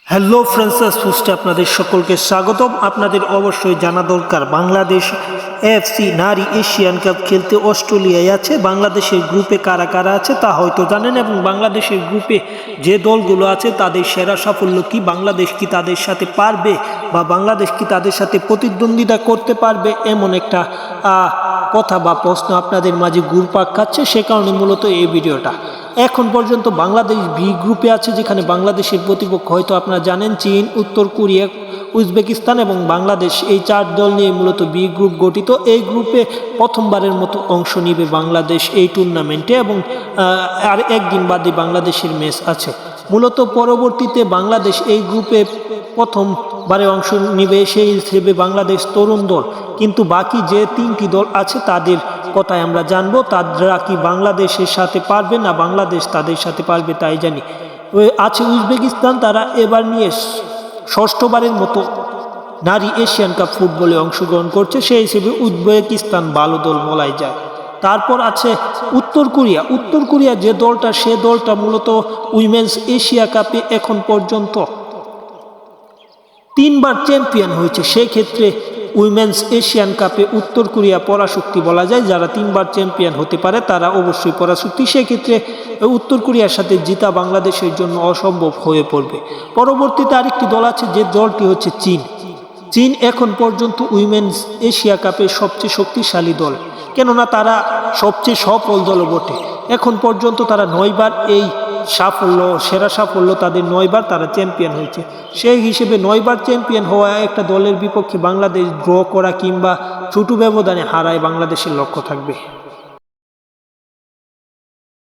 Hello friends, পোস্টে আপনাদের সকলকে স্বাগতম। আপনাদের অবশ্যই জানা দরকার বাংলাদেশ এফসি নারী এশিয়ান কাপ খেলতে অস্ট্রেলিয়ায় আছে। বাংলাদেশের গ্রুপে কারা কারা আছে তা হয়তো জানেন, এবং বাংলাদেশের গ্রুপে যে দলগুলো আছে তাদের সেরা সাফল্য কি, বাংলাদেশ কি তাদের সাথে পারবে বা বাংলাদেশ কি তাদের সাথে প্রতিদ্বন্দ্বিতা করতে পারবে, এমন একটা কথা বা প্রশ্ন আপনাদের মাঝে ঘুরপাক খাচ্ছে। সে কারণে মূলত এই ভিডিওটা। এখন পর্যন্ত বাংলাদেশ বি গ্রুপে আছে, যেখানে বাংলাদেশের প্রতিপক্ষ হয়তো আপনারা জানেন চীন, উত্তর কোরিয়া, উজবেকিস্তান এবং বাংলাদেশ। এই চার দল নিয়ে মূলত বি গ্রুপ গঠিত। এই গ্রুপে প্রথমবারের মতো অংশ নিবে বাংলাদেশ এই টুর্নামেন্টে, এবং আর একদিন বাদে বাংলাদেশের ম্যাচ আছে। মূলত পরবর্তীতে বাংলাদেশ এই গ্রুপে প্রথমবারে অংশ নিবে, সেই হিসেবে বাংলাদেশ তরুণ দল। কিন্তু বাকি যে তিনটি দল আছে তাদের কথায় আমরা জানবো, তারা কি বাংলাদেশের সাথে পারবে না বাংলাদেশ তাদের সাথে পারবে তাই জানি। আছে উজবেকিস্তান, তারা এবার নিয়ে ষষ্ঠবারের মতো নারী এশিয়ান কাপ ফুটবলে অংশগ্রহণ করছে, সেই হিসেবে উজবেকিস্তান ভালো দল বলাই যায়। তারপর আছে উত্তর কোরিয়া। উত্তর কোরিয়া যে দলটা, সে দলটা মূলত উইমেন্স এশিয়া কাপে এখন পর্যন্ত 3বার চ্যাম্পিয়ন হয়েছে। সেক্ষেত্রে উইমেন্স এশিয়ান কাপে উত্তর কোরিয়া পরাশক্তি বলা যায়। যারা 3বার চ্যাম্পিয়ন হতে পারে তারা অবশ্যই পরাশক্তি। সেক্ষেত্রে উত্তর কোরিয়ার সাথে জিতা বাংলাদেশের জন্য অসম্ভব হয়ে পড়বে। পরবর্তীতে আরেকটি দল আছে, যে দলটি হচ্ছে চীন। চীন এখন পর্যন্ত উইমেন্স এশিয়া কাপের সবচেয়ে শক্তিশালী দল, কেননা তারা সবচেয়ে সফল দলও বটে। এখন পর্যন্ত তারা 9বার এই সেরা সাফল্য তাদের, 9বার তারা চ্যাম্পিয়ন হয়েছে। সেই হিসেবে 9বার চ্যাম্পিয়ন হওয়া একটা দলের বিপক্ষে বাংলাদেশ ড্র করা কিংবা ছোট ব্যবধানে হারায় বাংলাদেশের লক্ষ্য থাকবে।